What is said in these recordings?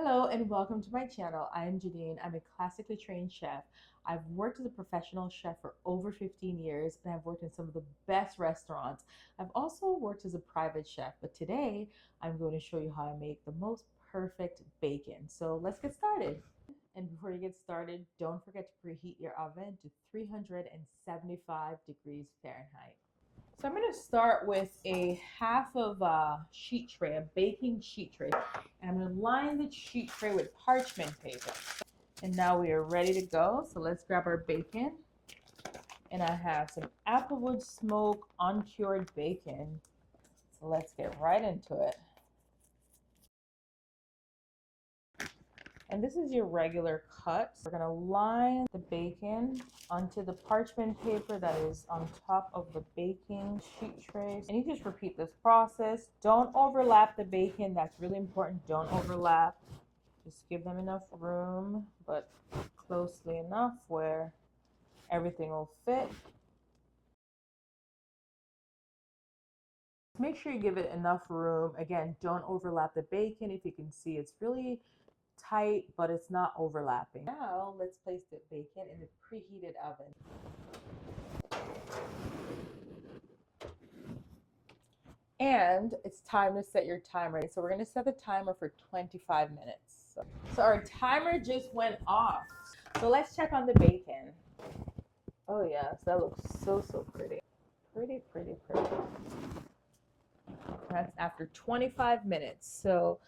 Hello and welcome to my channel. I am Janine. I'm a classically trained chef. I've worked as a professional chef for over 15 years and I've worked in some of the best restaurants. I've also worked as a private chef, but today I'm going to show you how I make the most perfect bacon. So let's get started. And before you get started, don't forget to preheat your oven to 375 degrees Fahrenheit. So I'm going to start with a half of a sheet tray, a baking sheet tray. And I'm going to line the sheet tray with parchment paper. And now we are ready to go. So let's grab our bacon. And I have some applewood smoke uncured bacon. So let's get right into it. And this is your regular cut. We're going to line the bacon onto the parchment paper that is on top of the baking sheet tray. And you just repeat this process. Don't overlap the bacon. That's really important. Don't overlap. Just give them enough room, but closely enough where everything will fit. Make sure you give it enough room. Again, don't overlap the bacon. If you can see, it's really tight, but it's not overlapping. Now let's place the bacon in the preheated oven. And it's time to set your timer. So we're going to set the timer for 25 minutes. So our timer just went off. So let's check on the bacon. Oh yes, that looks so pretty. Pretty. That's after 25 minutes. So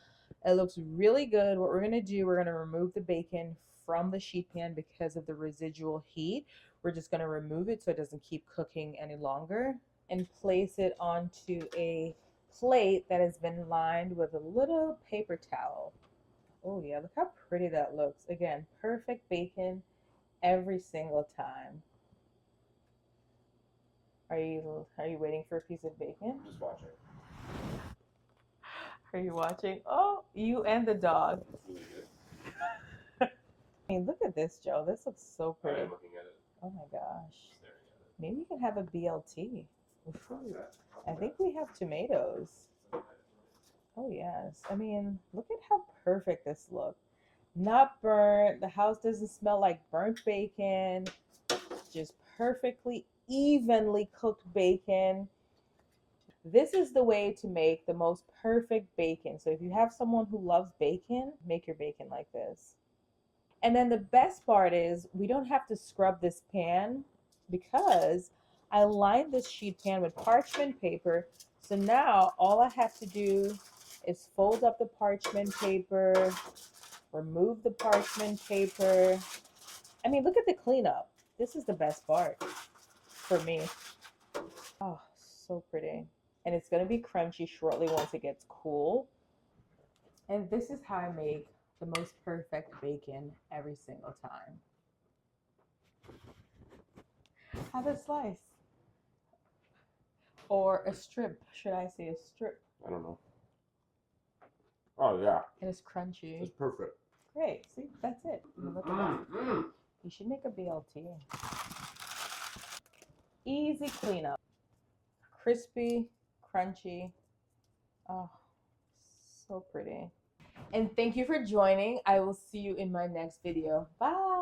it looks really good. What we're going to do, we're going to remove the bacon from the sheet pan because of the residual heat. We're just going to remove it so it doesn't keep cooking any longer and place it onto a plate that has been lined with a little paper towel. Oh yeah, look how pretty that looks. Again, perfect bacon every single time. Are you waiting for a piece of bacon? I'm just watching. Are you watching? Oh, you and the dog. Really good. I mean, look at this, Joe. This looks so I pretty. am looking at it, Oh my gosh. staring at it. Maybe you can have a BLT. How's that? I think we have tomatoes. Oh yes. I mean, look at how perfect this looks. Not burnt. The house doesn't smell like burnt bacon. Just perfectly evenly cooked bacon. This is the way to make the most perfect bacon. So if you have someone who loves bacon, make your bacon like this. And then the best part is we don't have to scrub this pan because I lined this sheet pan with parchment paper. So now all I have to do is fold up the parchment paper, remove the parchment paper. I mean, look at the cleanup. This is the best part for me. Oh, so pretty. And it's going to be crunchy shortly once it gets cool. And this is how I make the most perfect bacon every single time. Have a slice. Or a strip. Should I say a strip? I don't know. Oh yeah. And it's crunchy. It's perfect. Great. See, that's it. Look at that. You should make a BLT. Easy cleanup. Crispy, crunchy. Oh, so pretty. And thank you for joining. I will see you in my next video. Bye.